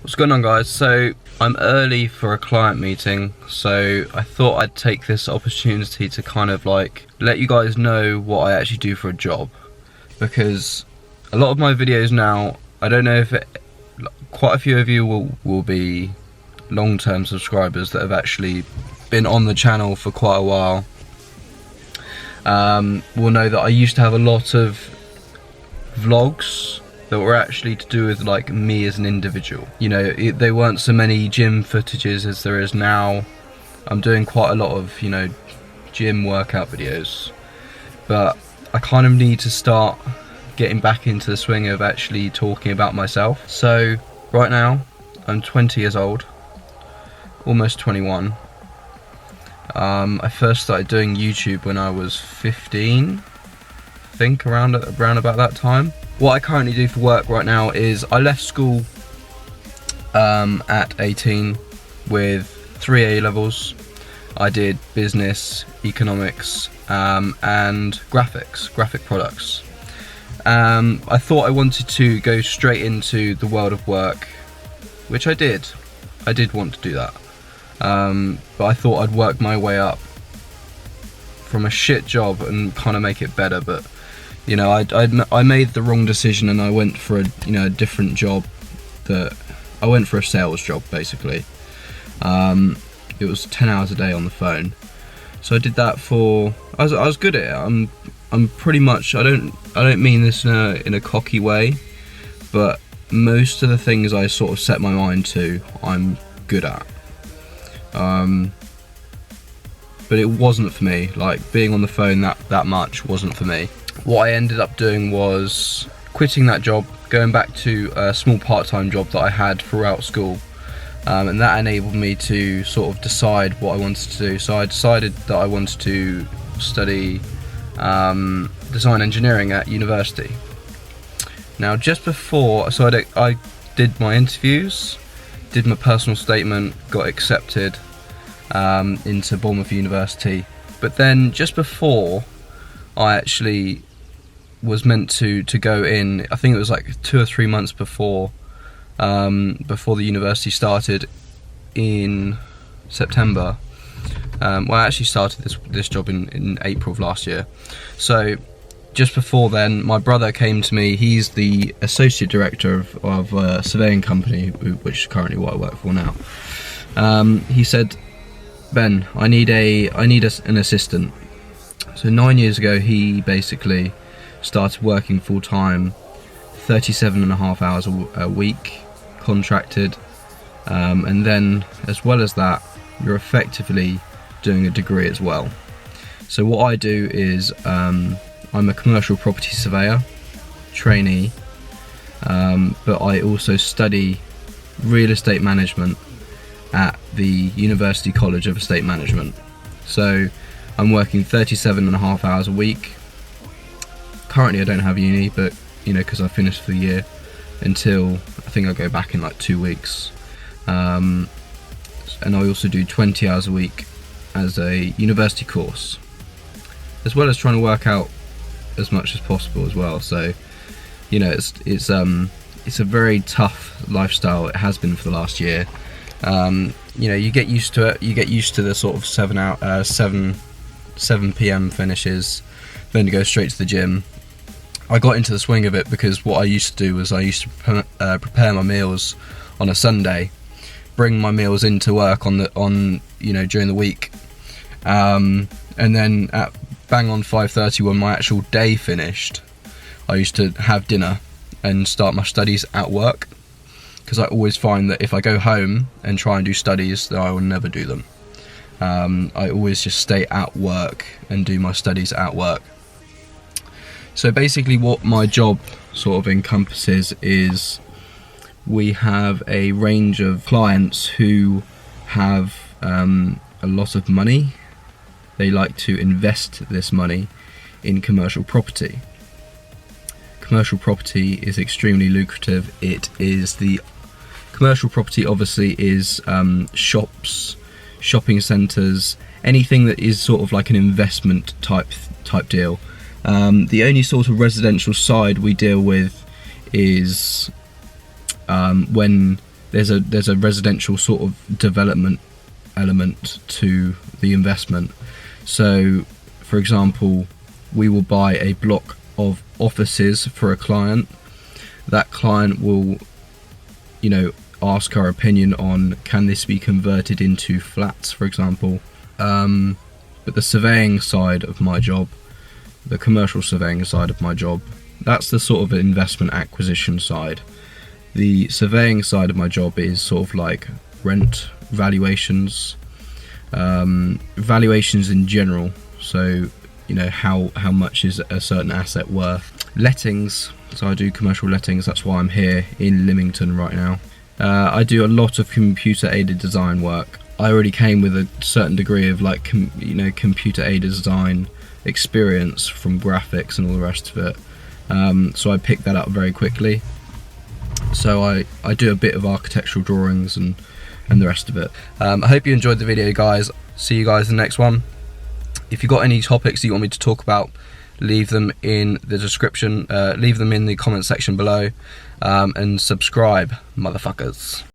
What's going on, guys? So I'm early for a client meeting, so I thought I'd take this opportunity to kind of like let you guys know what I actually do for a job, because a lot of my videos now, I don't know if quite a few of you will be long-term subscribers that have actually been on the channel for quite a while. Will know that I used to have a lot of vlogs that were actually to do with like me as an individual. You know, they weren't so many gym footages as there is now. I'm doing quite a lot of, you know, gym workout videos, but I kind of need to start getting back into the swing of actually talking about myself. So right now I'm 20 years old, almost 21. I first started doing YouTube when I was 15, I think, around about that time. What I currently do for work right now is I left school at 18 with 3 A levels. I did business, economics, and graphic products. I thought I wanted to go straight into the world of work, which I did. I did want to do that. But I thought I'd work my way up from a shit job and kind of make it better. But you know, I made the wrong decision and I went for a different job. I went for a sales job basically. It was 10 hours a day on the phone. So I did that for. I was good at it. I'm pretty much. I don't mean this in a cocky way, but most of the things I sort of set my mind to, I'm good at. But it wasn't for me. Like, being on the phone that much wasn't for me. What I ended up doing was quitting that job, going back to a small part-time job that I had throughout school, and that enabled me to sort of decide what I wanted to do. So I decided that I wanted to study design engineering at university. Now, just before, so I did my interviews, did my personal statement, got accepted into Bournemouth University, but then just before I actually was meant to go in, I think it was like 2 or 3 months before the university started in September. Well, I actually started this job in April of last year. So just before then, my brother came to me. He's the associate director of a surveying company, which is currently what I work for now. He said, "Ben, I need an assistant." So 9 years ago, he basically started working full time, 37.5 hours a week, contracted, and then as well as that, you're effectively doing a degree as well. So what I do is I'm a commercial property surveyor, trainee, but I also study real estate management at the University College of Estate Management. So I'm working 37.5 hours a week. Currently I don't have uni, but you know, because I finished for the year, until I think I go back in like 2 weeks. And I also do 20 hours a week as a university course, as well as trying to work out as much as possible as well. So you know, it's a very tough lifestyle. It has been for the last year. You know, you get used to it. You get used to the sort of 7 p.m. finishes, then to go straight to the gym. I got into the swing of it because what I used to do was I used to prepare my meals on a Sunday, bring my meals into work during the week, and then at bang on 5:30 when my actual day finished, I used to have dinner and start my studies at work, because I always find that if I go home and try and do studies, then I will never do them. I always just stay at work and do my studies at work. So basically what my job sort of encompasses is, we have a range of clients who have a lot of money. They like to invest this money in commercial property. Commercial property is extremely lucrative. Commercial property obviously is shops, shopping centres, anything that is sort of like an investment type deal. The only sort of residential side we deal with is when there's a residential sort of development element to the investment. So for example, we will buy a block of offices for a client. That client will, you know, ask our opinion on, can this be converted into flats, for example. But the surveying side of my job, the commercial surveying side of my job, that's the sort of investment acquisition side. The surveying side of my job is sort of like rent valuations, valuations in general. So, you know, how much is a certain asset worth. Lettings, so I do commercial lettings, that's why I'm here in Lymington right now. I do a lot of computer aided design work. I already came with a certain degree of like computer aided design experience from graphics and all the rest of it, so I picked that up very quickly. So I do a bit of architectural drawings and the rest of it. I hope you enjoyed the video, guys. See you guys in the next one. If you've got any topics that you want me to talk about, leave them in the description, leave them in the comment section below, and subscribe, motherfuckers.